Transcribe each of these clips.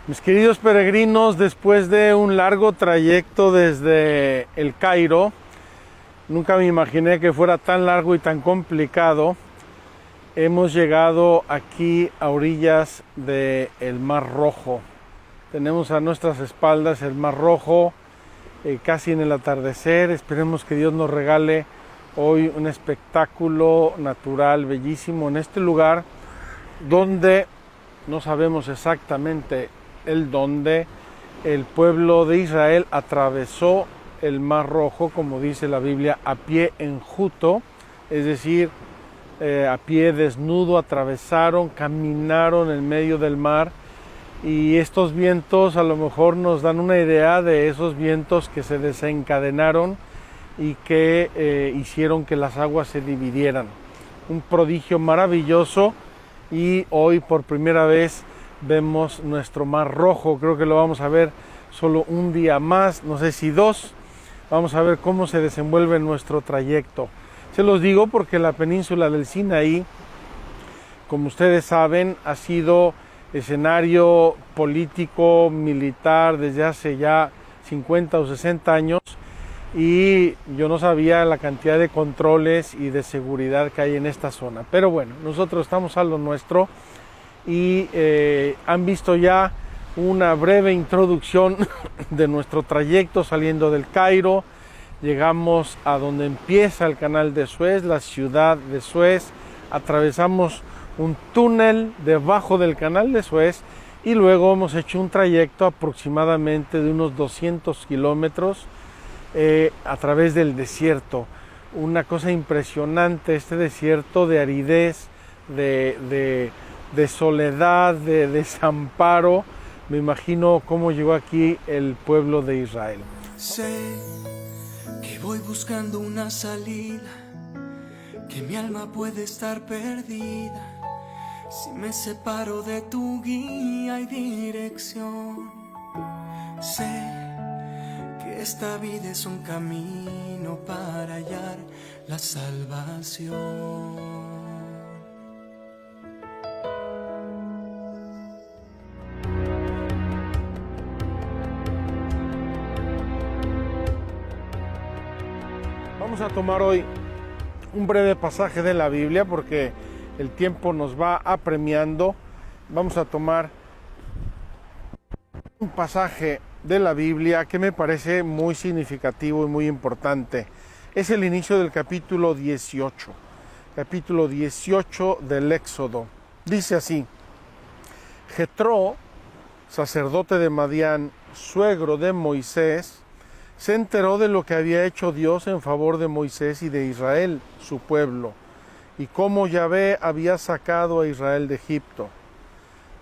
Mis queridos peregrinos, después de un largo trayecto desde El Cairo, nunca me imaginé que fuera tan largo y tan complicado. Hemos llegado aquí a orillas del Mar Rojo. Tenemos a nuestras espaldas el Mar Rojo, casi en el atardecer. Esperemos que Dios nos regale hoy un espectáculo natural bellísimo en este lugar donde no sabemos exactamente donde el pueblo de Israel atravesó el Mar Rojo, como dice la Biblia, a pie enjuto, es decir, a pie desnudo, atravesaron, caminaron en medio del mar, y estos vientos a lo mejor nos dan una idea de esos vientos que se desencadenaron y que hicieron que las aguas se dividieran. Un prodigio maravilloso, y hoy por primera vez vemos nuestro Mar Rojo. Creo que lo vamos a ver solo un día más, no sé si dos. Vamos a ver cómo se desenvuelve nuestro trayecto. Se los digo porque la península del Sinaí, como ustedes saben, ha sido escenario político, militar desde hace ya 50 o 60 años, y yo no sabía la cantidad de controles y de seguridad que hay en esta zona. Pero bueno, nosotros estamos a lo nuestro, y han visto ya una breve introducción de nuestro trayecto saliendo del Cairo. Llegamos a donde empieza el canal de Suez, la ciudad de Suez. Atravesamos un túnel debajo del canal de Suez y luego hemos hecho un trayecto aproximadamente de unos 200 kilómetros a través del desierto. Una cosa impresionante, este desierto de aridez, de soledad, de desamparo. Me imagino cómo llegó aquí el pueblo de Israel. Sé que voy buscando una salida, que mi alma puede estar perdida si me separo de tu guía y dirección. Sé que esta vida es un camino para hallar la salvación. Vamos a tomar hoy un breve pasaje de la Biblia porque el tiempo nos va apremiando. Vamos a tomar un pasaje de la Biblia que me parece muy significativo y muy importante. Es el inicio del capítulo 18 del Éxodo. Dice así: Jetro, sacerdote de Madián, suegro de Moisés, se enteró de lo que había hecho Dios en favor de Moisés y de Israel, su pueblo, y cómo Yahvé había sacado a Israel de Egipto.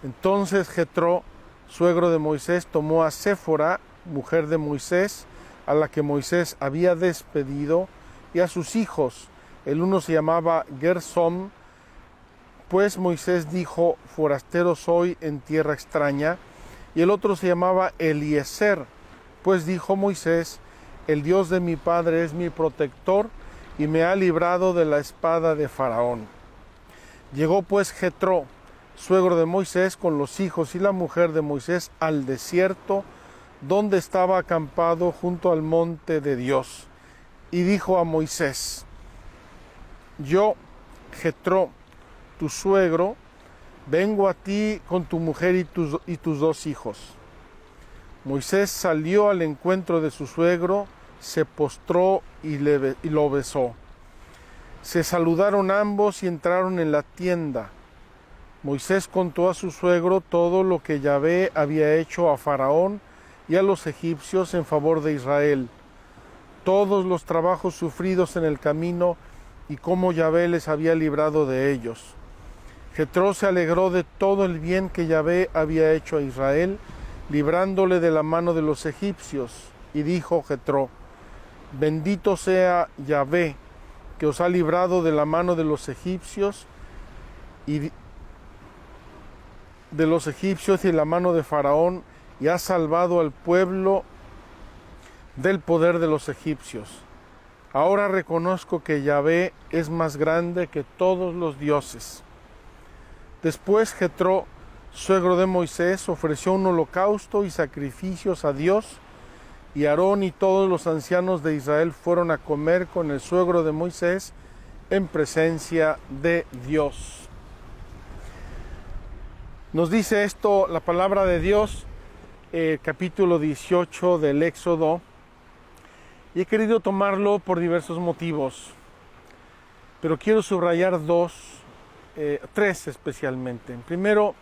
Entonces Jetro, suegro de Moisés, tomó a Séfora, mujer de Moisés, a la que Moisés había despedido, y a sus hijos. El uno se llamaba Gersom, pues Moisés dijo: forastero soy en tierra extraña, y el otro se llamaba Eliezer, pues dijo Moisés: el Dios de mi padre es mi protector y me ha librado de la espada de Faraón. Llegó pues Jetro, suegro de Moisés, con los hijos y la mujer de Moisés al desierto, donde estaba acampado junto al monte de Dios. Y dijo a Moisés: yo, Jetro, tu suegro, vengo a ti con tu mujer y tus dos hijos. Moisés salió al encuentro de su suegro, se postró y lo besó. Se saludaron ambos y entraron en la tienda. Moisés contó a su suegro todo lo que Yahvé había hecho a Faraón y a los egipcios en favor de Israel, todos los trabajos sufridos en el camino y cómo Yahvé les había librado de ellos. Jetro se alegró de todo el bien que Yahvé había hecho a Israel, librándole de la mano de los egipcios, y dijo Jetro: bendito sea Yahvé, que os ha librado de la mano de los egipcios y de la mano de Faraón, y ha salvado al pueblo del poder de los egipcios. Ahora reconozco que Yahvé es más grande que todos los dioses. Después Jetro suegro de Moisés, ofreció un holocausto y sacrificios a Dios, y Aarón y todos los ancianos de Israel fueron a comer con el suegro de Moisés en presencia de Dios. Nos dice esto la palabra de Dios, capítulo 18 del Éxodo, y he querido tomarlo por diversos motivos, pero quiero subrayar tres especialmente. Primero,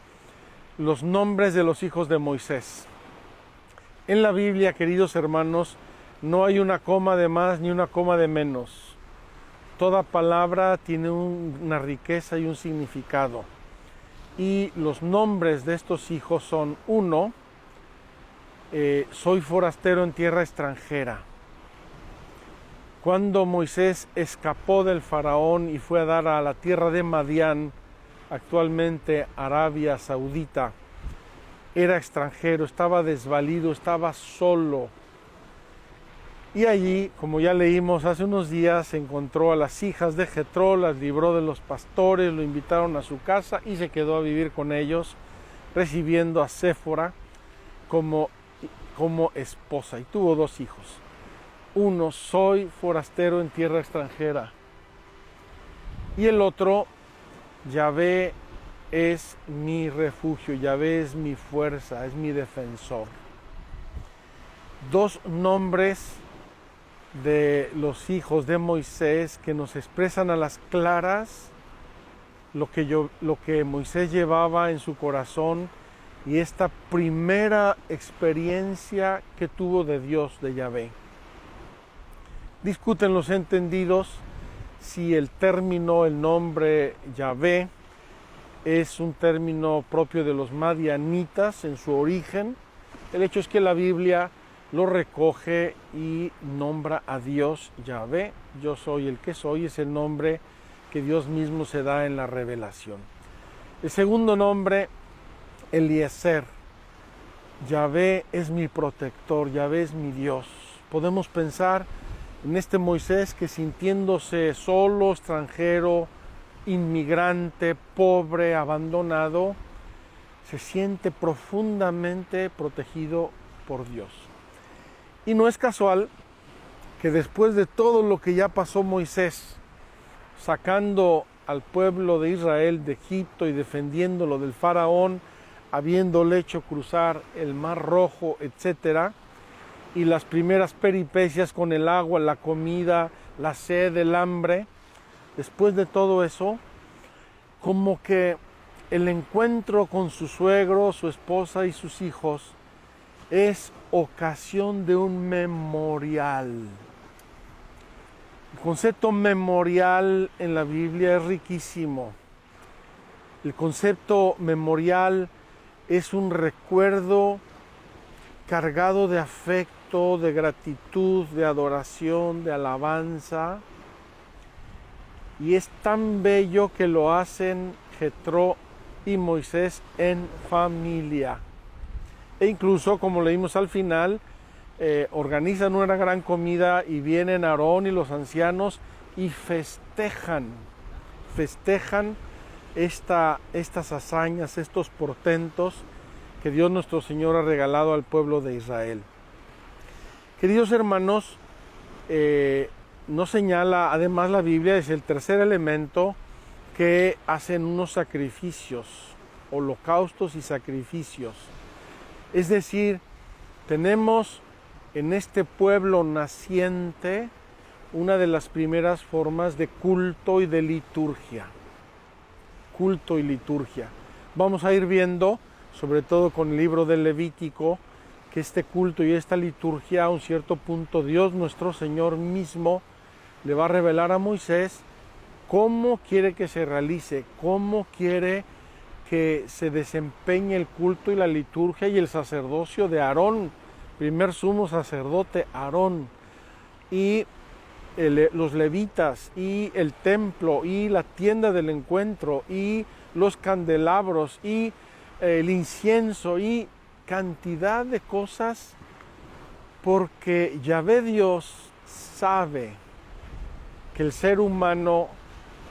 los nombres de los hijos de Moisés. En la Biblia, queridos hermanos, no hay una coma de más ni una coma de menos. Toda palabra tiene una riqueza y un significado. Y los nombres de estos hijos son: uno, soy forastero en tierra extranjera. Cuando Moisés escapó del faraón y fue a dar a la tierra de Madián, actualmente Arabia Saudita, era extranjero, estaba desvalido, estaba solo. Y allí, como ya leímos hace unos días, encontró a las hijas de Jetro, las libró de los pastores, lo invitaron a su casa y se quedó a vivir con ellos, recibiendo a Séfora como esposa, y tuvo 2 hijos. Uno, soy forastero en tierra extranjera. Y el otro, Yahvé es mi refugio, Yahvé es mi fuerza, es mi defensor. 2 nombres de los hijos de Moisés que nos expresan a las claras lo que Moisés llevaba en su corazón y esta primera experiencia que tuvo de Dios, de Yahvé. Discuten los entendidos si el nombre Yahvé es un término propio de los madianitas en su origen. El hecho es que la Biblia lo recoge y nombra a Dios Yahvé. Yo soy el que soy, es el nombre que Dios mismo se da en la revelación. El segundo nombre, Eliezer. Yahvé es mi protector, Yahvé es mi Dios. Podemos pensar en este Moisés que, sintiéndose solo, extranjero, inmigrante, pobre, abandonado, se siente profundamente protegido por Dios. Y no es casual que después de todo lo que ya pasó Moisés, sacando al pueblo de Israel de Egipto y defendiéndolo del faraón, habiéndole hecho cruzar el Mar Rojo, etcétera, y las primeras peripecias con el agua, la comida, la sed, el hambre, después de todo eso, como que el encuentro con su suegro, su esposa y sus hijos es ocasión de un memorial. El concepto memorial en la Biblia es riquísimo. El concepto memorial es un recuerdo cargado de afecto, de gratitud, de adoración, de alabanza. Y es tan bello que lo hacen Jetro y Moisés en familia. E incluso, como leímos al final, organizan una gran comida y vienen Aarón y los ancianos y festejan estas hazañas, estos portentos que Dios nuestro Señor ha regalado al pueblo de Israel. Queridos hermanos, nos señala, además la Biblia es el tercer elemento, que hacen unos sacrificios, holocaustos y sacrificios. Es decir, tenemos en este pueblo naciente una de las primeras formas de culto y de liturgia. Culto y liturgia. Vamos a ir viendo, sobre todo con el libro del Levítico, que este culto y esta liturgia, a un cierto punto, Dios nuestro Señor mismo le va a revelar a Moisés cómo quiere que se realice, cómo quiere que se desempeñe el culto y la liturgia y el sacerdocio de Aarón, primer sumo sacerdote Aarón, y los levitas, y el templo, y la tienda del encuentro, y los candelabros, y el incienso, y cantidad de cosas, porque Yahvé Dios sabe que el ser humano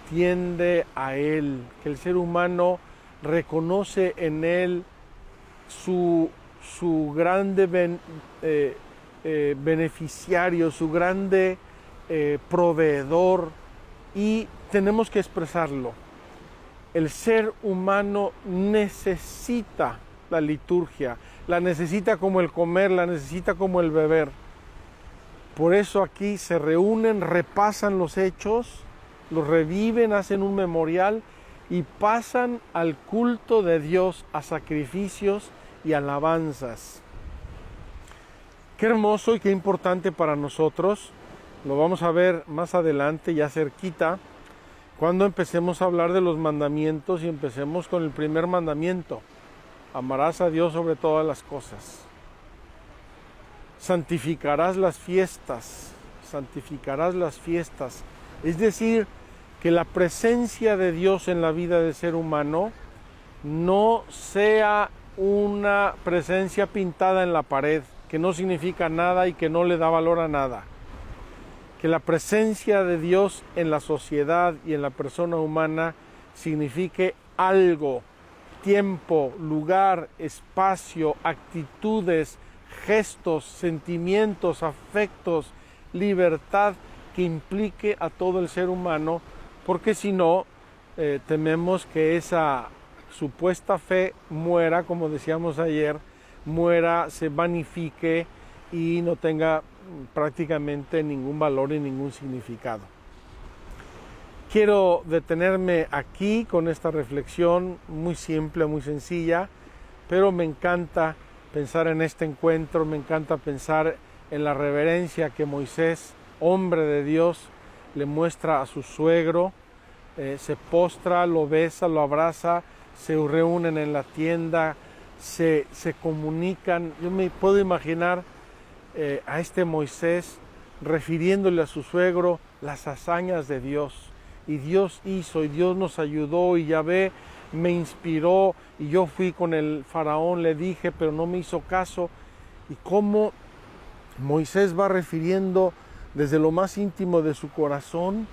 tiende a Él, que el ser humano reconoce en él su grande beneficiario, su grande proveedor, y tenemos que expresarlo. El ser humano necesita la liturgia, la necesita como el comer, la necesita como el beber. Por eso aquí se reúnen, repasan los hechos, los reviven, hacen un memorial y pasan al culto de Dios, a sacrificios y alabanzas. Qué hermoso y qué importante para nosotros. Lo vamos a ver más adelante, ya cerquita, cuando empecemos a hablar de los mandamientos y empecemos con el primer mandamiento. Amarás a Dios sobre todas las cosas. Santificarás las fiestas. Santificarás las fiestas. Es decir, que la presencia de Dios en la vida del ser humano no sea una presencia pintada en la pared, que no significa nada y que no le da valor a nada. Que la presencia de Dios en la sociedad y en la persona humana signifique algo, tiempo, lugar, espacio, actitudes, gestos, sentimientos, afectos, libertad que implique a todo el ser humano, porque si no, tememos que esa supuesta fe muera, como decíamos ayer, muera, se vanifique y no tenga prácticamente ningún valor y ningún significado. Quiero detenerme aquí con esta reflexión muy simple, muy sencilla, pero me encanta pensar en este encuentro, me encanta pensar en la reverencia que Moisés, hombre de Dios, le muestra a su suegro. Se postra, lo besa, lo abraza, se reúnen en la tienda, se comunican. Yo me puedo imaginar a este Moisés refiriéndole a su suegro las hazañas de Dios. Y Dios hizo, y Dios nos ayudó, y Yahvé me inspiró, y yo fui con el faraón, le dije, pero no me hizo caso. Y cómo Moisés va refiriendo desde lo más íntimo de su corazón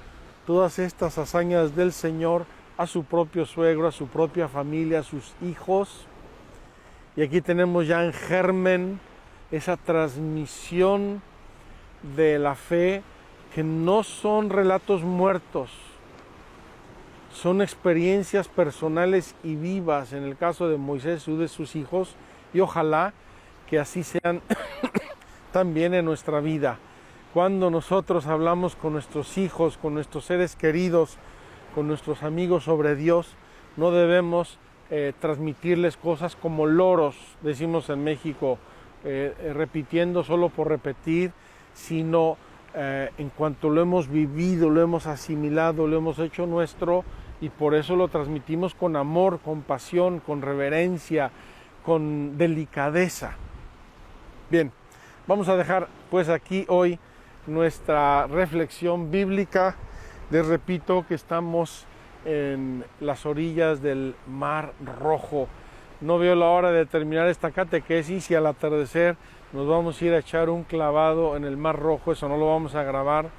todas estas hazañas del Señor a su propio suegro, a su propia familia, a sus hijos. Y aquí tenemos ya en germen esa transmisión de la fe, que no son relatos muertos, son experiencias personales y vivas en el caso de Moisés y de sus hijos, y ojalá que así sean también en nuestra vida. Cuando nosotros hablamos con nuestros hijos, con nuestros seres queridos, con nuestros amigos sobre Dios, no debemos transmitirles cosas como loros, decimos en México, repitiendo solo por repetir, sino en cuanto lo hemos vivido, lo hemos asimilado, lo hemos hecho nuestro, y por eso lo transmitimos con amor, con pasión, con reverencia, con delicadeza. Bien, vamos a dejar pues aquí hoy nuestra reflexión bíblica. Les repito que estamos en las orillas del Mar Rojo. No veo la hora de terminar esta catequesis y al atardecer nos vamos a ir a echar un clavado en el Mar Rojo. Eso no lo vamos a grabar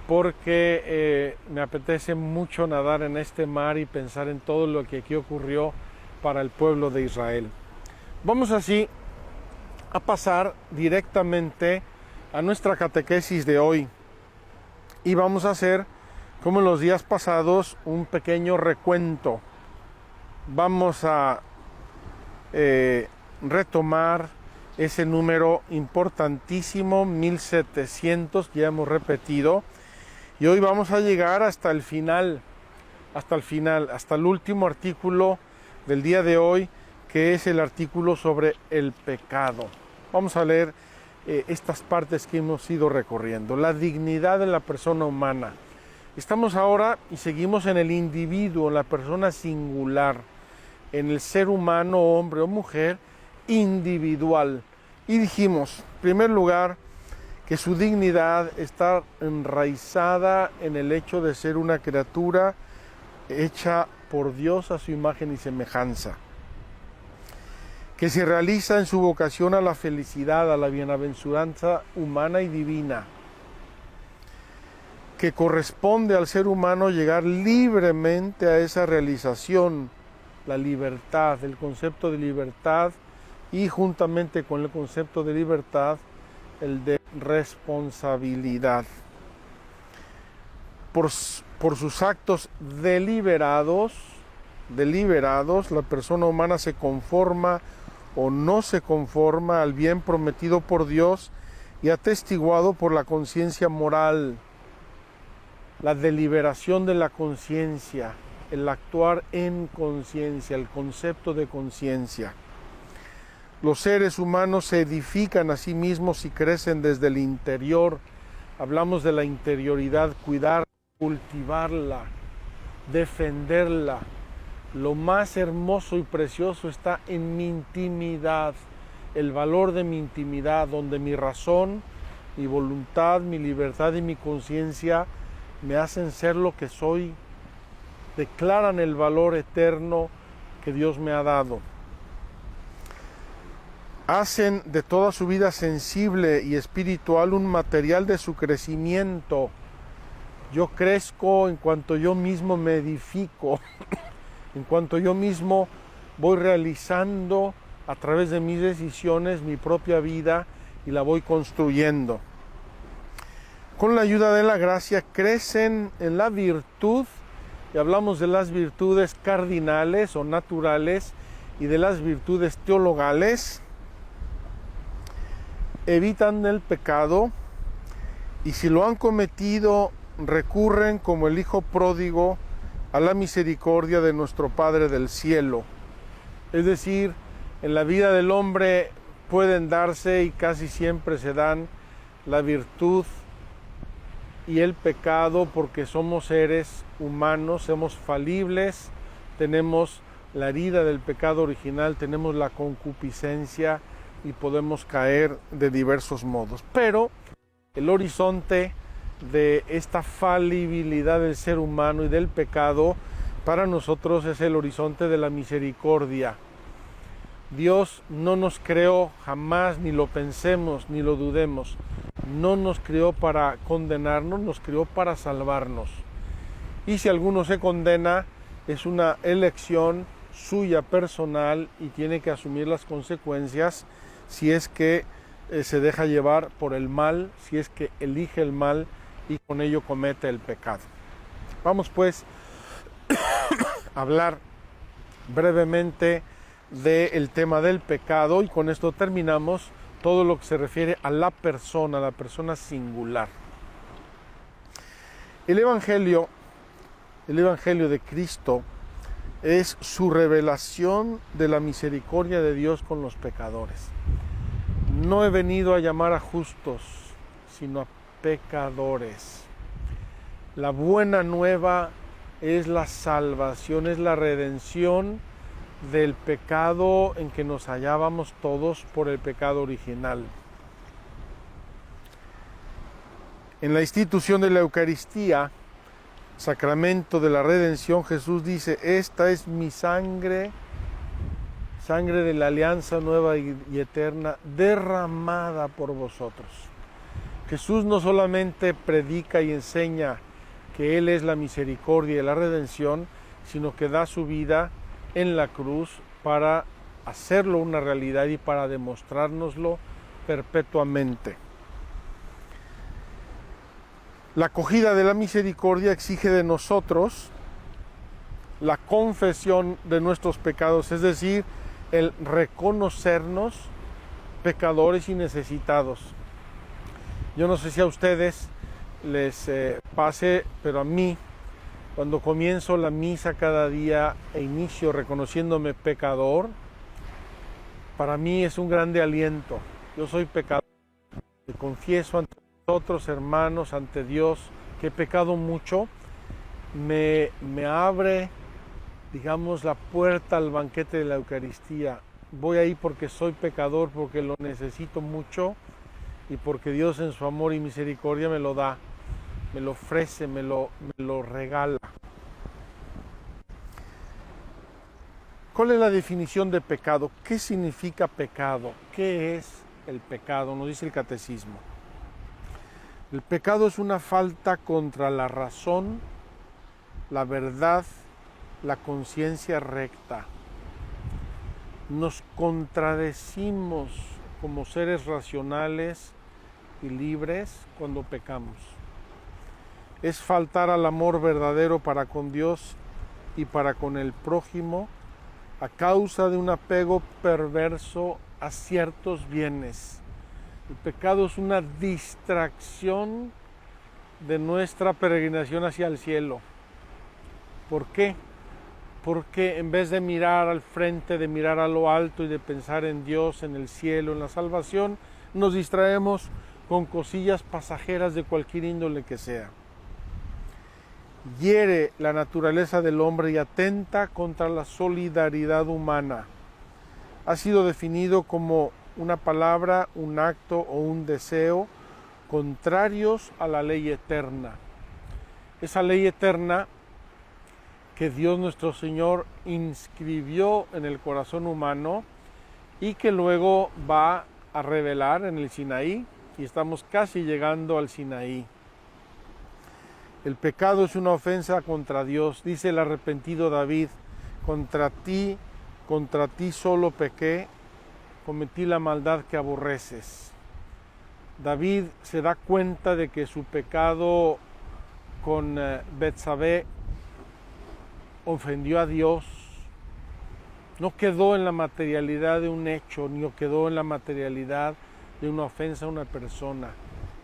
porque me apetece mucho nadar en este mar y pensar en todo lo que aquí ocurrió para el pueblo de Israel. Vamos así a pasar directamente a nuestra catequesis de hoy y vamos a hacer, como en los días pasados, un pequeño recuento. Vamos a retomar ese número importantísimo, 1700, que ya hemos repetido, y hoy vamos a llegar hasta el final, hasta el último artículo del día de hoy, que es el artículo sobre el pecado. Vamos a leer estas partes que hemos ido recorriendo. La dignidad de la persona humana. Estamos ahora y seguimos en el individuo, en la persona singular, en el ser humano, hombre o mujer, individual. Y dijimos, en primer lugar, que su dignidad está enraizada en el hecho de ser una criatura hecha por Dios a su imagen y semejanza, que se realiza en su vocación a la felicidad, a la bienaventuranza humana y divina, que corresponde al ser humano llegar libremente a esa realización la libertad, el concepto de libertad, y juntamente con el concepto de libertad, el de responsabilidad. Por sus actos deliberados, la persona humana se conforma o no se conforma al bien prometido por Dios y atestiguado por la conciencia moral. La deliberación de la conciencia, el actuar en conciencia, el concepto de conciencia. Los seres humanos se edifican a sí mismos y crecen desde el interior. Hablamos de la interioridad, cuidarla, cultivarla, defenderla. Lo más hermoso y precioso está en mi intimidad, el valor de mi intimidad, donde mi razón, mi voluntad, mi libertad y mi conciencia me hacen ser lo que soy, declaran el valor eterno que Dios me ha dado. Hacen de toda su vida sensible y espiritual un material de su crecimiento. Yo crezco en cuanto yo mismo me edifico, en cuanto yo mismo voy realizando a través de mis decisiones mi propia vida y la voy construyendo. Con la ayuda de la gracia crecen en la virtud, y hablamos de las virtudes cardinales o naturales y de las virtudes teologales, evitan el pecado y si lo han cometido recurren como el hijo pródigo a la misericordia de nuestro Padre del cielo. Es decir, en la vida del hombre pueden darse y casi siempre se dan la virtud y el pecado porque somos seres humanos, somos falibles, tenemos la herida del pecado original, tenemos la concupiscencia y podemos caer de diversos modos. Pero el horizonte de esta falibilidad del ser humano y del pecado para nosotros es el horizonte de la misericordia. Dios no nos creó jamás, ni lo pensemos, ni lo dudemos. No nos creó para condenarnos, nos creó para salvarnos. Y si alguno se condena, es una elección suya personal y tiene que asumir las consecuencias si es que se deja llevar por el mal, si es que elige el mal y con ello comete el pecado. Vamos pues a hablar brevemente del tema del pecado y con esto terminamos todo lo que se refiere a la persona singular. El Evangelio de Cristo es su revelación de la misericordia de Dios con los pecadores. No he venido a llamar a justos, sino a pecadores. La buena nueva es la salvación, es la redención del pecado en que nos hallábamos todos por el pecado original. En la institución de la Eucaristía, sacramento de la redención, Jesús dice: esta es mi sangre, sangre de la alianza nueva y eterna, derramada por vosotros. Jesús no solamente predica y enseña que Él es la misericordia y la redención, sino que da su vida en la cruz para hacerlo una realidad y para demostrárnoslo perpetuamente. La acogida de la misericordia exige de nosotros la confesión de nuestros pecados, es decir, el reconocernos pecadores y necesitados. Yo no sé si a ustedes les pase, pero a mí, cuando comienzo la misa cada día e inicio reconociéndome pecador, para mí es un grande aliento. Yo soy pecador. Me confieso ante vosotros, hermanos, ante Dios, que he pecado mucho. Me abre, digamos, la puerta al banquete de la Eucaristía. Voy ahí porque soy pecador, porque lo necesito mucho y porque Dios en su amor y misericordia me lo da, me lo ofrece, me lo regala. ¿Cuál es la definición de pecado? ¿Qué significa pecado? ¿Qué es el pecado? Nos dice el catecismo. El pecado es una falta contra la razón, la verdad, la conciencia recta. nos contradecimos como seres racionales y libres cuando pecamos. Es faltar al amor verdadero para con Dios y para con el prójimo a causa de un apego perverso a ciertos bienes. El pecado es una distracción de nuestra peregrinación hacia el cielo. ¿Por qué? Porque en vez de mirar al frente, de mirar a lo alto y de pensar en Dios, en el cielo, en la salvación, nos distraemos con cosillas pasajeras de cualquier índole que sea. Hiere la naturaleza del hombre y atenta contra la solidaridad humana. Ha sido definido como una palabra, un acto o un deseo contrarios a la ley eterna. Esa ley eterna que Dios nuestro Señor inscribió en el corazón humano y que luego va a revelar en el Sinaí, y estamos casi llegando al Sinaí. El pecado es una ofensa contra Dios, dice el arrepentido David: contra ti solo pequé, cometí la maldad que aborreces. David se da cuenta de que su pecado con Betsabé ofendió a Dios. No quedó en la materialidad de un hecho, ni quedó en la materialidad de una ofensa a una persona.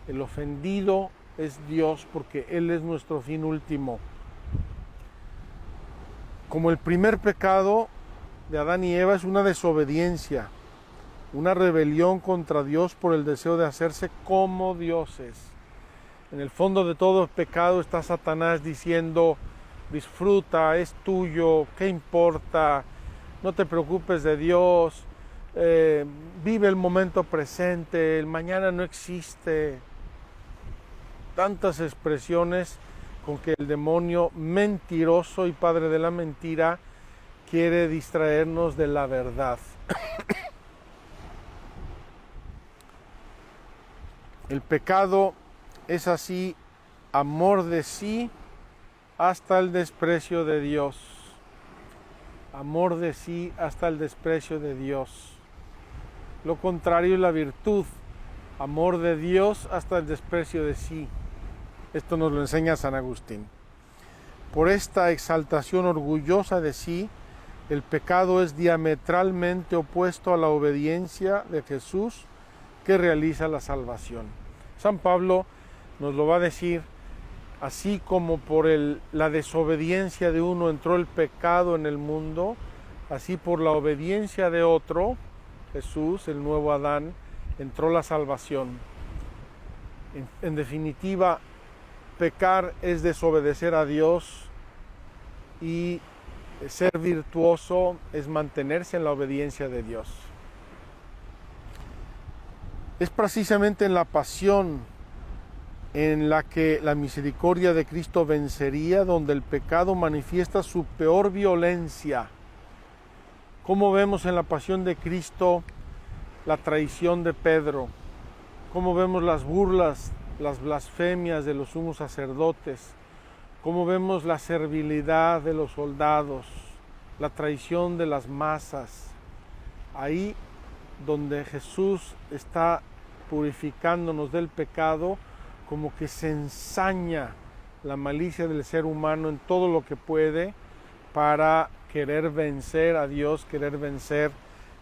El ofendido es Dios, porque Él es nuestro fin último. Como el primer pecado de Adán y Eva es una desobediencia, una rebelión contra Dios por el deseo de hacerse como dioses. En el fondo de todo pecado está Satanás diciendo: disfruta, es tuyo, ¿qué importa? No te preocupes de Dios, vive el momento presente, el mañana no existe. Tantas expresiones con que el demonio mentiroso y padre de la mentira quiere distraernos de la verdad. El pecado es así amor de sí hasta el desprecio de Dios. Amor de sí hasta el desprecio de Dios. Lo contrario es la virtud. Amor de Dios hasta el desprecio de sí. Esto nos lo enseña San Agustín. Por esta exaltación orgullosa de sí, el pecado es diametralmente opuesto a la obediencia de Jesús, que realiza la salvación. San Pablo nos lo va a decir: así como por la desobediencia de uno entró el pecado en el mundo, así por la obediencia de otro, Jesús, el nuevo Adán, entró la salvación. En definitiva, pecar es desobedecer a Dios, y ser virtuoso es mantenerse en la obediencia de Dios. Es precisamente en la pasión en la que la misericordia de Cristo vencería, donde el pecado manifiesta su peor violencia. Como vemos en la pasión de Cristo la traición de Pedro, como vemos las burlas, las blasfemias de los sumos sacerdotes, como vemos la servilidad de los soldados, la traición de las masas. Ahí donde Jesús está purificándonos del pecado, como que se ensaña la malicia del ser humano en todo lo que puede para querer vencer a Dios, querer vencer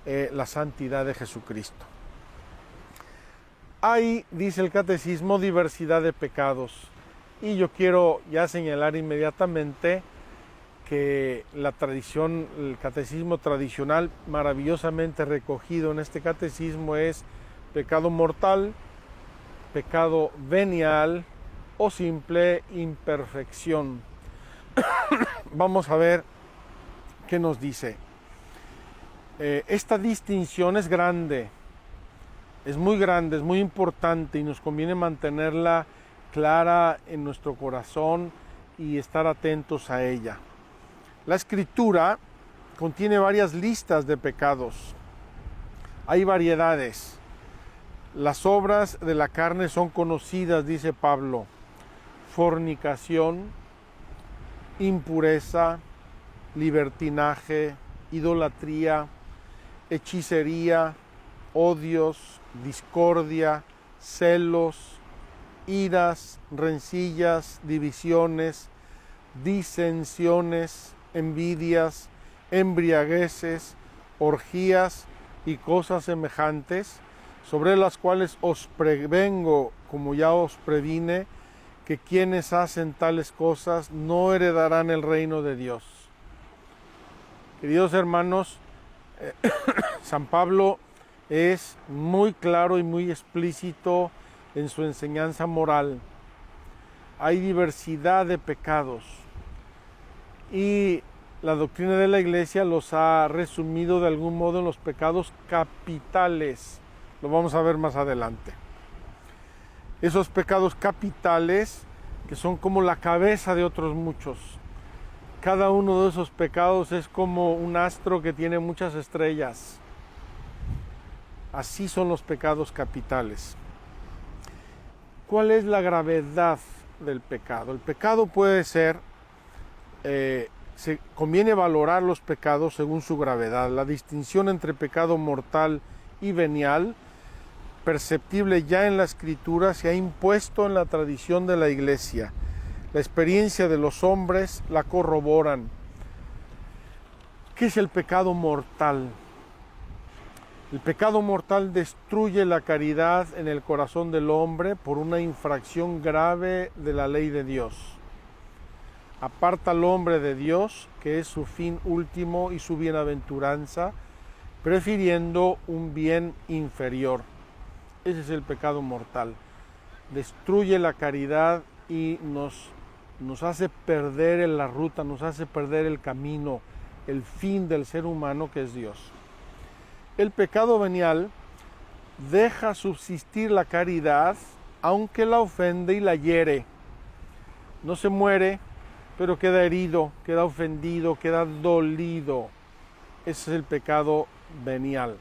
la santidad de Jesucristo. Hay, dice el catecismo, diversidad de pecados, y yo quiero ya señalar inmediatamente que la tradición, el catecismo tradicional maravillosamente recogido en este catecismo es pecado mortal, pecado venial o simple imperfección. Vamos a ver qué nos dice. Esta distinción es grande, es muy grande, es muy importante, y nos conviene mantenerla clara en nuestro corazón y estar atentos a ella. La Escritura contiene varias listas de pecados. Hay variedades. Las obras de la carne son conocidas, dice Pablo: fornicación, impureza, libertinaje, idolatría, hechicería, odios, discordia, celos, iras, rencillas, divisiones, disensiones, envidias, embriagueces, orgías y cosas semejantes, sobre las cuales os prevengo, como ya os previne, que quienes hacen tales cosas no heredarán el reino de Dios. Queridos hermanos, San Pablo es muy claro y muy explícito en su enseñanza moral. Hay diversidad de pecados y la doctrina de la Iglesia los ha resumido de algún modo en los pecados capitales. Lo vamos a ver más adelante. Esos pecados capitales que son como la cabeza de otros muchos. Cada uno de esos pecados es como un astro que tiene muchas estrellas. Así son los pecados capitales. ¿Cuál es la gravedad del pecado? El pecado puede ser, conviene valorar los pecados según su gravedad. La distinción entre pecado mortal y venial, perceptible ya en la Escritura, se ha impuesto en la tradición de la Iglesia. La experiencia de los hombres la corroboran. ¿Qué es el pecado mortal? El pecado mortal destruye la caridad en el corazón del hombre por una infracción grave de la ley de Dios. Aparta al hombre de Dios, que es su fin último y su bienaventuranza, prefiriendo un bien inferior. Ese es el pecado mortal. Destruye la caridad y nos hace perder la ruta, nos hace perder el camino, el fin del ser humano, que es Dios. El pecado venial deja subsistir la caridad, aunque la ofende y la hiere. No se muere, pero queda herido, queda ofendido, queda dolido. Ese es el pecado venial.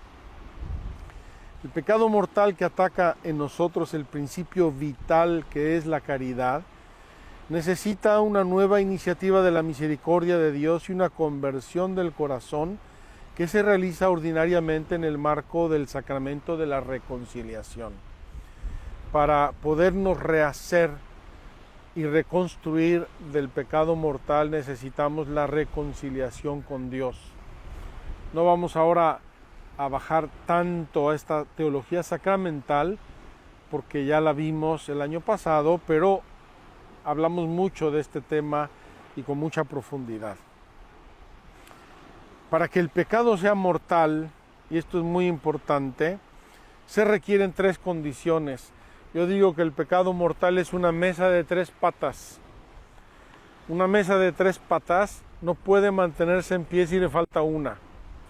El pecado mortal, que ataca en nosotros el principio vital que es la caridad, necesita una nueva iniciativa de la misericordia de Dios y una conversión del corazón que se realiza ordinariamente en el marco del sacramento de la reconciliación. Para podernos rehacer y reconstruir del pecado mortal necesitamos la reconciliación con Dios. No vamos ahora a bajar tanto a esta teología sacramental porque ya la vimos el año pasado, pero hablamos mucho de este tema y con mucha profundidad. Para que el pecado sea mortal, y esto es muy importante, se requieren tres condiciones. Yo digo que el pecado mortal es una mesa de tres patas. Una mesa de tres patas no puede mantenerse en pie si le falta una.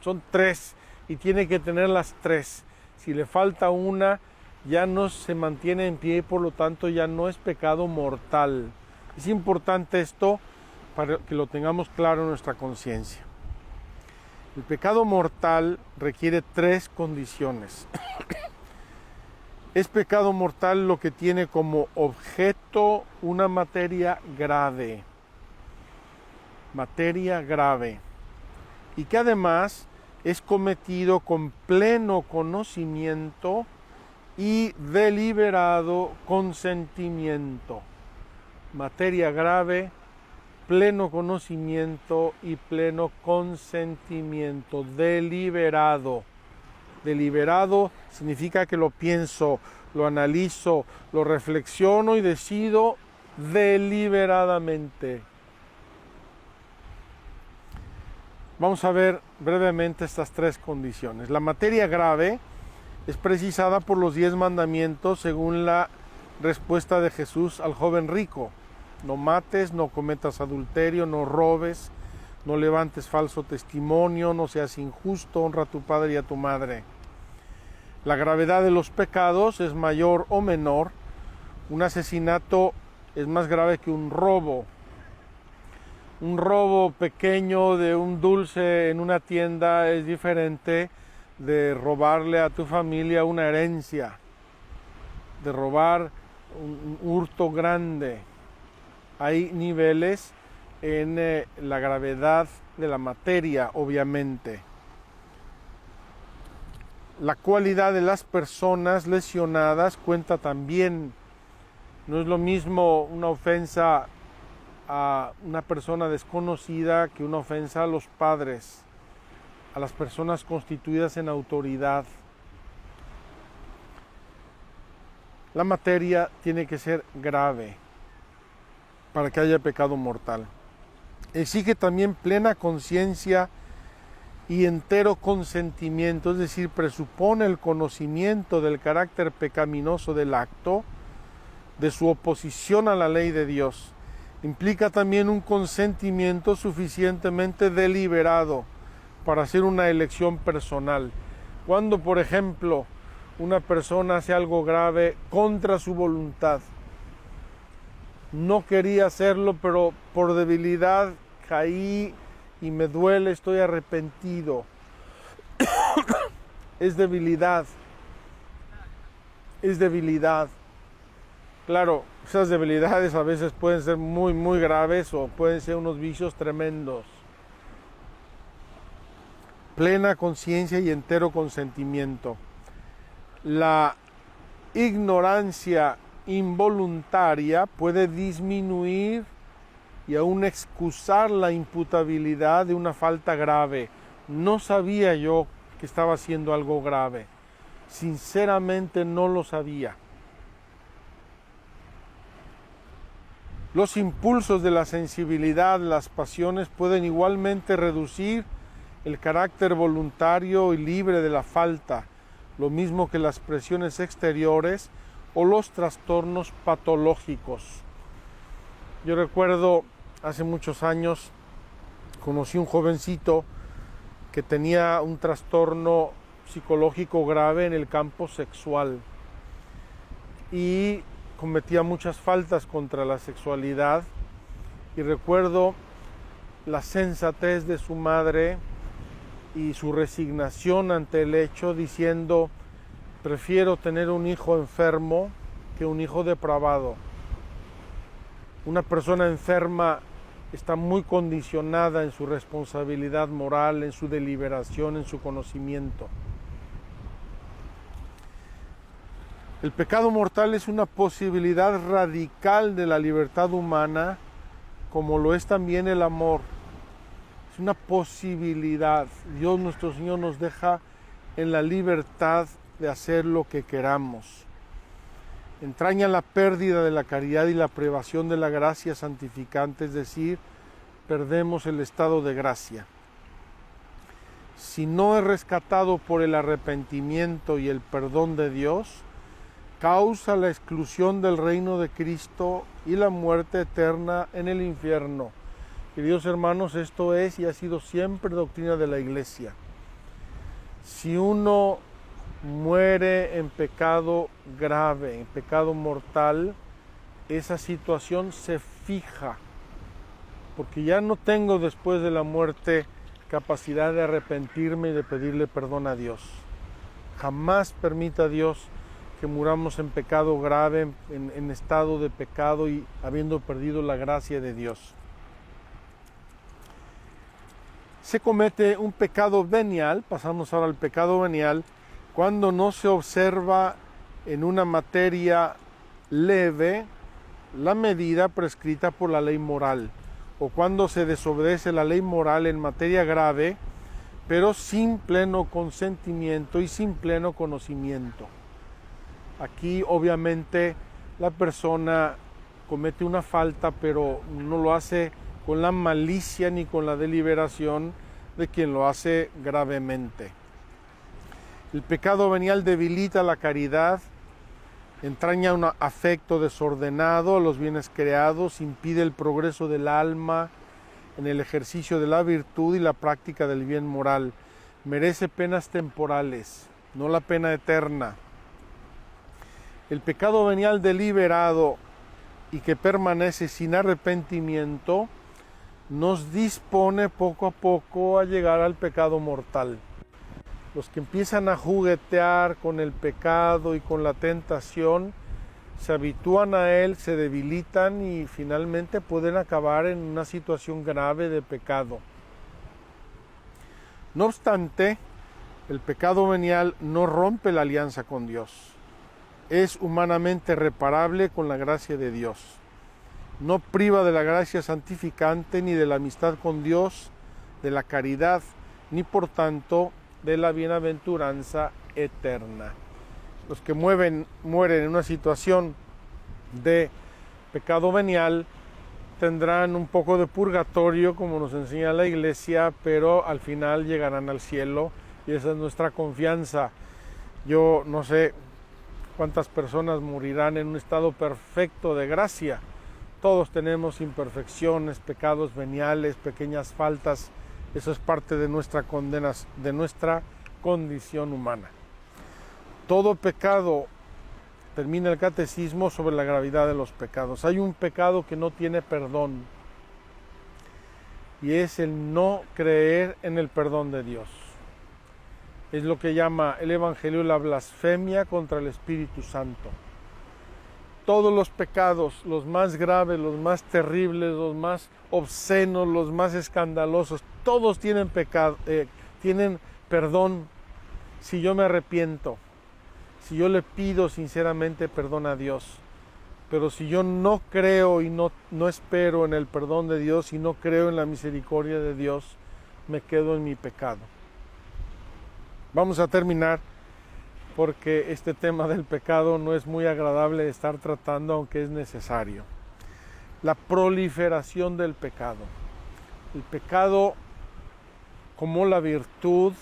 Son tres y tiene que tener las tres. Si le falta una, ya no se mantiene en pie y por lo tanto ya no es pecado mortal. Es importante esto para que lo tengamos claro en nuestra conciencia. El pecado mortal requiere tres condiciones. Es pecado mortal lo que tiene como objeto una materia grave. Materia grave. Y que además es cometido con pleno conocimiento y deliberado consentimiento. Materia grave, pleno conocimiento y pleno consentimiento. Deliberado. Deliberado significa que lo pienso, lo analizo, lo reflexiono y decido deliberadamente. Vamos a ver brevemente estas tres condiciones. La materia grave es precisada por los 10 mandamientos según la respuesta de Jesús al joven rico. No mates, no cometas adulterio, no robes, no levantes falso testimonio, no seas injusto, honra a tu padre y a tu madre. La gravedad de los pecados es mayor o menor. Un asesinato es más grave que un robo. Un robo pequeño de un dulce en una tienda es diferente de robarle a tu familia una herencia, de robar un hurto grande. Hay niveles en la gravedad de la materia, obviamente. La cualidad de las personas lesionadas cuenta también. No es lo mismo una ofensa a una persona desconocida que una ofensa a los padres, a las personas constituidas en autoridad. La materia tiene que ser grave para que haya pecado mortal. Exige también plena conciencia y entero consentimiento, es decir, presupone el conocimiento del carácter pecaminoso del acto, de su oposición a la ley de Dios. Implica también un consentimiento suficientemente deliberado para hacer una elección personal. Cuando, por ejemplo, una persona hace algo grave contra su voluntad, no quería hacerlo, pero por debilidad caí y me duele, estoy arrepentido. Es debilidad. Es debilidad. Claro, esas debilidades a veces pueden ser muy, muy graves o pueden ser unos vicios tremendos. Plena conciencia y entero consentimiento. La ignorancia involuntaria puede disminuir y aún excusar la imputabilidad de una falta grave. No sabía yo que estaba haciendo algo grave. Sinceramente no lo sabía. Los impulsos de la sensibilidad, las pasiones, pueden igualmente reducir el carácter voluntario y libre de la falta, lo mismo que las presiones exteriores o los trastornos patológicos. Yo recuerdo hace muchos años, conocí un jovencito que tenía un trastorno psicológico grave en el campo sexual y cometía muchas faltas contra la sexualidad, y recuerdo la sensatez de su madre y su resignación ante el hecho, diciendo: prefiero tener un hijo enfermo que un hijo depravado. Una persona enferma está muy condicionada en su responsabilidad moral, en su deliberación, en su conocimiento. El pecado mortal es una posibilidad radical de la libertad humana, como lo es también el amor. Es una posibilidad. Dios nuestro Señor nos deja en la libertad de hacer lo que queramos. Entraña la pérdida de la caridad y la privación de la gracia santificante, es decir, perdemos el estado de gracia. Si no es rescatado por el arrepentimiento y el perdón de Dios, causa la exclusión del reino de Cristo y la muerte eterna en el infierno. Queridos hermanos, esto es y ha sido siempre doctrina de la Iglesia. Si uno muere en pecado grave, en pecado mortal, esa situación se fija, porque ya no tengo después de la muerte capacidad de arrepentirme y de pedirle perdón a Dios. Jamás permita Dios que muramos en pecado grave, en estado de pecado y habiendo perdido la gracia de Dios. Se comete un pecado venial, pasamos ahora al pecado venial, cuando no se observa en una materia leve la medida prescrita por la ley moral, o cuando se desobedece la ley moral en materia grave, pero sin pleno consentimiento y sin pleno conocimiento. Aquí obviamente la persona comete una falta, pero no lo hace con la malicia ni con la deliberación de quien lo hace gravemente. El pecado venial debilita la caridad, entraña un afecto desordenado a los bienes creados, impide el progreso del alma en el ejercicio de la virtud y la práctica del bien moral. Merece penas temporales, no la pena eterna. El pecado venial deliberado y que permanece sin arrepentimiento nos dispone poco a poco a llegar al pecado mortal. Los que empiezan a juguetear con el pecado y con la tentación se habitúan a él, se debilitan y finalmente pueden acabar en una situación grave de pecado. No obstante, El pecado venial no rompe la alianza con Dios. Es humanamente reparable con la gracia de Dios. No priva de la gracia santificante, ni de la amistad con Dios, de la caridad, ni por tanto de la bienaventuranza eterna. Los que mueren en una situación de pecado venial tendrán un poco de purgatorio, como nos enseña la Iglesia, pero al final llegarán al cielo, y esa es nuestra confianza. Yo no sé cuántas personas morirán en un estado perfecto de gracia. Todos tenemos imperfecciones, pecados veniales, pequeñas faltas. Eso es parte de nuestra condena, de nuestra condición humana. Todo pecado, termina el catecismo, sobre la gravedad de los pecados. Hay un pecado que no tiene perdón, y es el no creer en el perdón de Dios. Es lo que llama el Evangelio la blasfemia contra el Espíritu Santo. Todos los pecados, los más graves, los más terribles, los más obscenos, los más escandalosos, todos tienen pecado, tienen perdón si yo me arrepiento, si yo le pido sinceramente perdón a Dios. Pero si yo no creo y no espero en el perdón de Dios y no creo en la misericordia de Dios, me quedo en mi pecado. Vamos a terminar, porque este tema del pecado no es muy agradable de estar tratando, aunque es necesario. La proliferación del pecado. El pecado, como la virtud,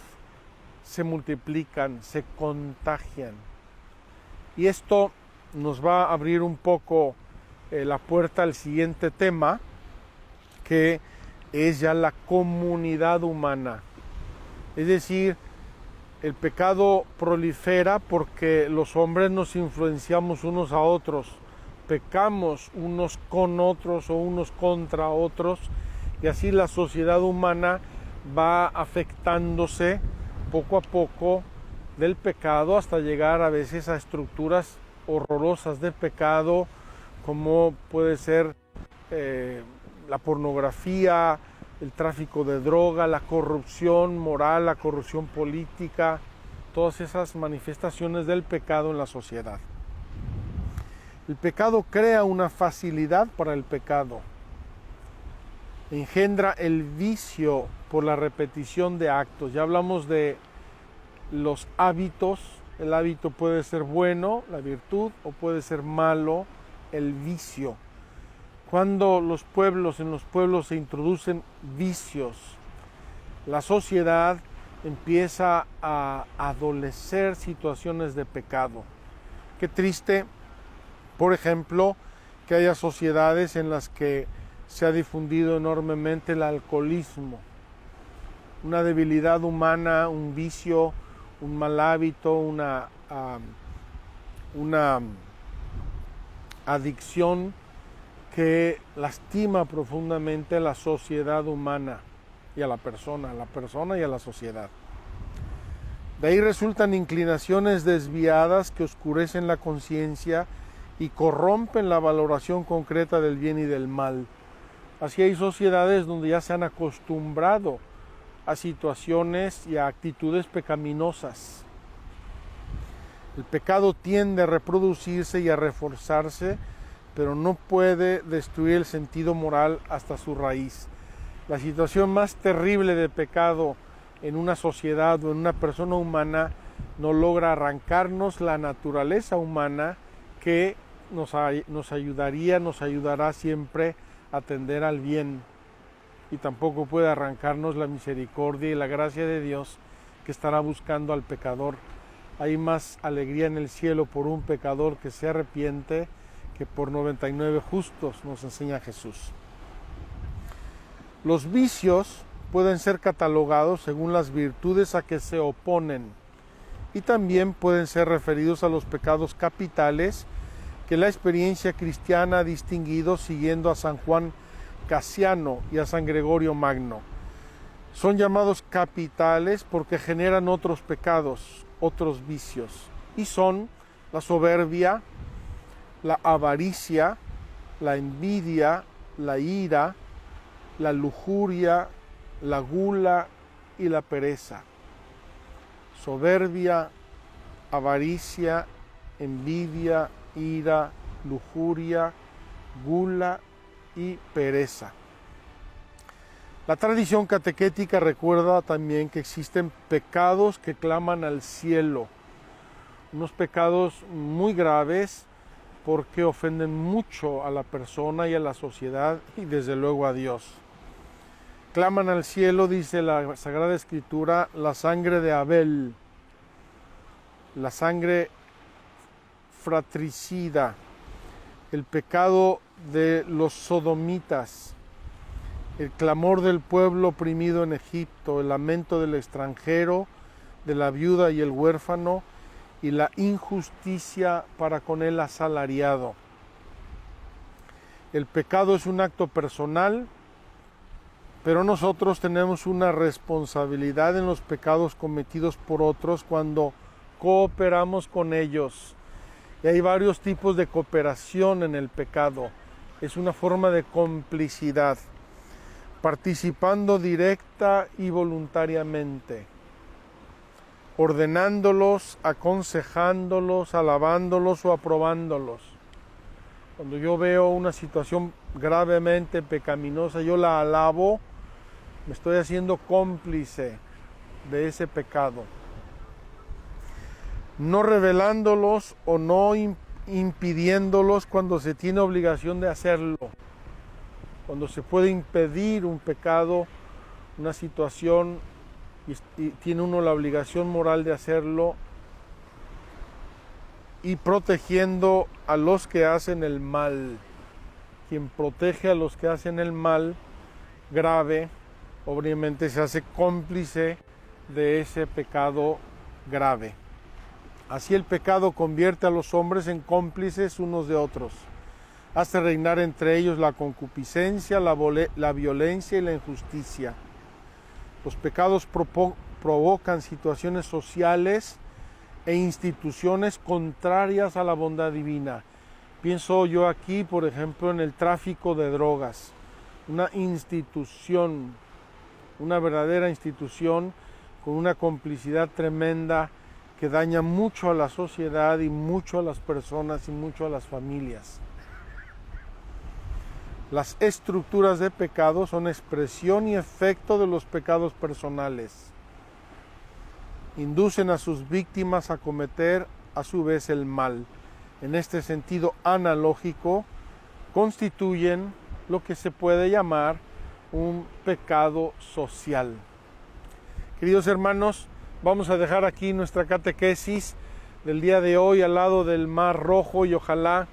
se multiplican, se contagian. Y esto nos va a abrir un poco la puerta al siguiente tema, que es ya la comunidad humana. Es decir, el pecado prolifera porque los hombres nos influenciamos unos a otros, pecamos unos con otros o unos contra otros, y así la sociedad humana va afectándose poco a poco del pecado, hasta llegar a veces a estructuras horrorosas de pecado, como puede ser la pornografía, el tráfico de droga, la corrupción moral, la corrupción política, todas esas manifestaciones del pecado en la sociedad. El pecado crea una facilidad para el pecado, engendra el vicio por la repetición de actos. Ya hablamos de los hábitos. El hábito puede ser bueno, la virtud, o puede ser malo, el vicio. Cuando en los pueblos se introducen vicios, la sociedad empieza a adolecer situaciones de pecado. Qué triste, por ejemplo, que haya sociedades en las que se ha difundido enormemente el alcoholismo, una debilidad humana, un vicio, un mal hábito, una adicción que lastima profundamente a la sociedad humana y a la persona y a la sociedad. De ahí resultan inclinaciones desviadas que oscurecen la conciencia y corrompen la valoración concreta del bien y del mal. Así hay sociedades donde ya se han acostumbrado a situaciones y a actitudes pecaminosas. El pecado tiende a reproducirse y a reforzarse, pero no puede destruir el sentido moral hasta su raíz. La situación más terrible de pecado en una sociedad o en una persona humana no logra arrancarnos la naturaleza humana que nos ayudará siempre a tender al bien, y tampoco puede arrancarnos la misericordia y la gracia de Dios, que estará buscando al pecador. Hay más alegría en el cielo por un pecador que se arrepiente que por 99 justos, nos enseña Jesús. Los vicios pueden ser catalogados según las virtudes a que se oponen, y también pueden ser referidos a los pecados capitales que la experiencia cristiana ha distinguido siguiendo a San Juan Casiano y a San Gregorio Magno. Son llamados capitales porque generan otros pecados, otros vicios, y son la soberbia, la avaricia, la envidia, la ira, la lujuria, la gula y la pereza. soberbia, avaricia, envidia, ira, lujuria, gula y pereza. La tradición catequética recuerda también que existen pecados que claman al cielo, unos pecados muy graves porque ofenden mucho a la persona y a la sociedad y desde luego a Dios. Claman al cielo, dice la Sagrada Escritura, la sangre de Abel, la sangre fratricida, el pecado de los sodomitas, el clamor del pueblo oprimido en Egipto, el lamento del extranjero, de la viuda y el huérfano, y la injusticia para con el asalariado. El pecado es un acto personal, pero nosotros tenemos una responsabilidad en los pecados cometidos por otros cuando cooperamos con ellos. Y hay varios tipos de cooperación en el pecado. Es una forma de complicidad, participando directa y voluntariamente, ordenándolos, aconsejándolos, alabándolos o aprobándolos. Cuando yo veo una situación gravemente pecaminosa, yo la alabo, me estoy haciendo cómplice de ese pecado. No revelándolos o no impidiéndolos cuando se tiene obligación de hacerlo. Cuando se puede impedir un pecado, una situación, y tiene uno la obligación moral de hacerlo, y protegiendo a los que hacen el mal. Quien protege a los que hacen el mal grave, obviamente se hace cómplice de ese pecado grave. Así el pecado convierte a los hombres en cómplices unos de otros. Hace reinar entre ellos la concupiscencia, la violencia y la injusticia. Los pecados provocan situaciones sociales e instituciones contrarias a la bondad divina. Pienso yo aquí, por ejemplo, en el tráfico de drogas. Una institución, una verdadera institución con una complicidad tremenda que daña mucho a la sociedad y mucho a las personas y mucho a las familias. Las estructuras de pecado son expresión y efecto de los pecados personales. Inducen a sus víctimas a cometer a su vez el mal. En este sentido analógico, constituyen lo que se puede llamar un pecado social. Queridos hermanos, vamos a dejar aquí nuestra catequesis del día de hoy al lado del Mar Rojo y ojalá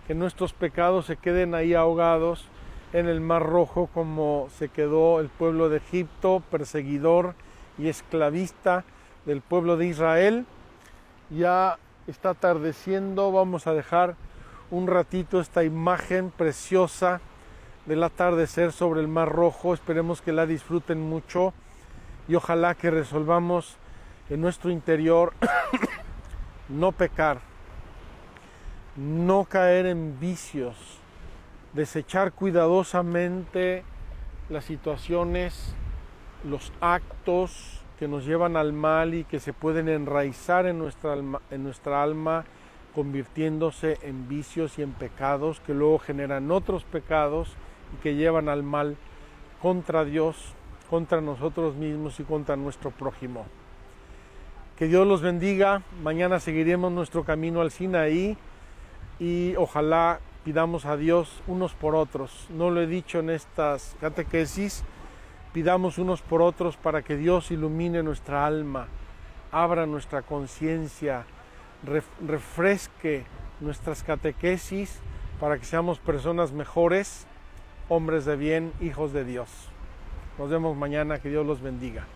que nuestros pecados se queden ahí ahogados en el Mar Rojo como se quedó el pueblo de Egipto, perseguidor y esclavista del pueblo de Israel. Ya está atardeciendo, vamos a dejar un ratito esta imagen preciosa del atardecer sobre el Mar Rojo. Esperemos que la disfruten mucho y ojalá que resolvamos en nuestro interior no pecar, no caer en vicios, desechar cuidadosamente las situaciones, los actos que nos llevan al mal y que se pueden enraizar en nuestra alma, convirtiéndose en vicios y en pecados que luego generan otros pecados y que llevan al mal contra Dios, contra nosotros mismos y contra nuestro prójimo. Que Dios los bendiga. Mañana seguiremos nuestro camino al Sinaí y ojalá pidamos a Dios unos por otros. No lo he dicho en estas catequesis, pidamos unos por otros para que Dios ilumine nuestra alma, abra nuestra conciencia, refresque nuestras catequesis para que seamos personas mejores, hombres de bien, hijos de Dios. Nos vemos mañana, que Dios los bendiga.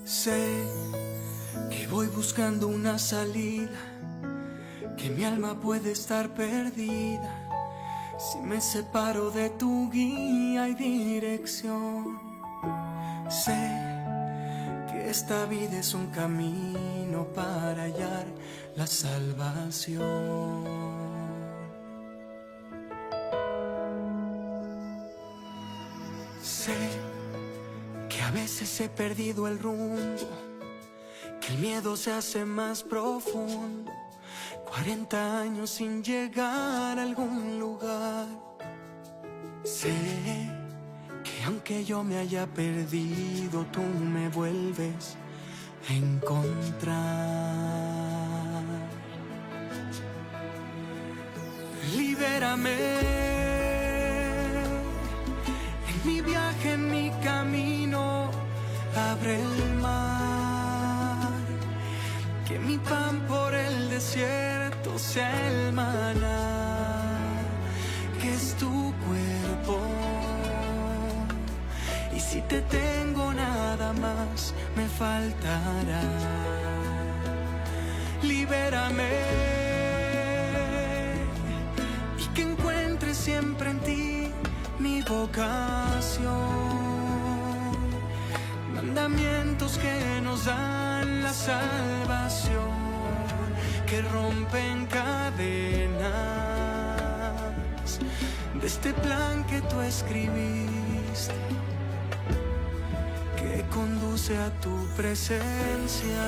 Sé que voy buscando una salida, que mi alma puede estar perdida si me separo de tu guía y dirección. Sé que esta vida es un camino para hallar la salvación. Sé que a veces he perdido el rumbo, que el miedo se hace más profundo, 40 años sin llegar a algún lugar. Sé que aunque yo me haya perdido, tú me vuelves a encontrar. Libérame en mi viaje, en mi camino, abre el mar. Que mi pan por el desierto sea el maná, que es tu cuerpo. Y si te tengo nada más, me faltará. Libérame y que encuentre siempre en ti mi vocación. Mandamientos que nos dan la salvación, que rompen cadenas de este plan que tú escribiste, que conduce a tu presencia.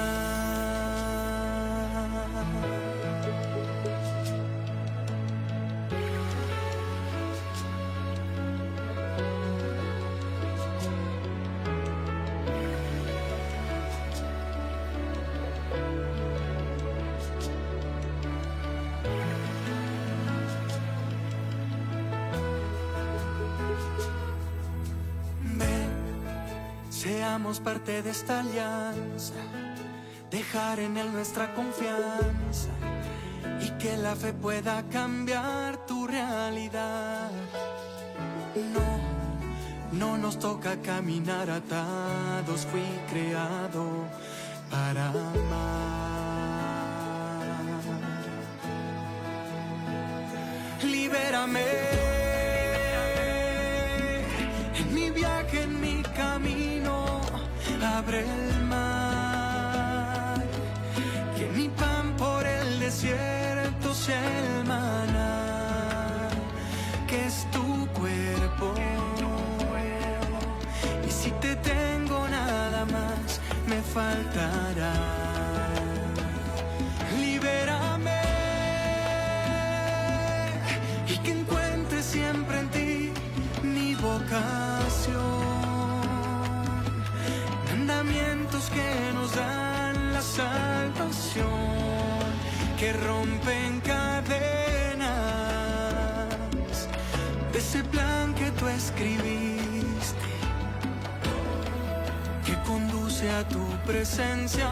Seamos parte de esta alianza, dejar en Él nuestra confianza y que la fe pueda cambiar tu realidad. No nos toca caminar atados, fui creado para amar. Libérame en mi viaje, en mi camino, abre el mar. Que mi pan por el desierto sea el maná, que es tu cuerpo. Y si te tengo nada más, me faltará. Libérame y que encuentre siempre en ti mi vocación. Mandamientos que nos dan la salvación, que rompen cadenas de ese plan que tú escribiste, que conduce a tu presencia.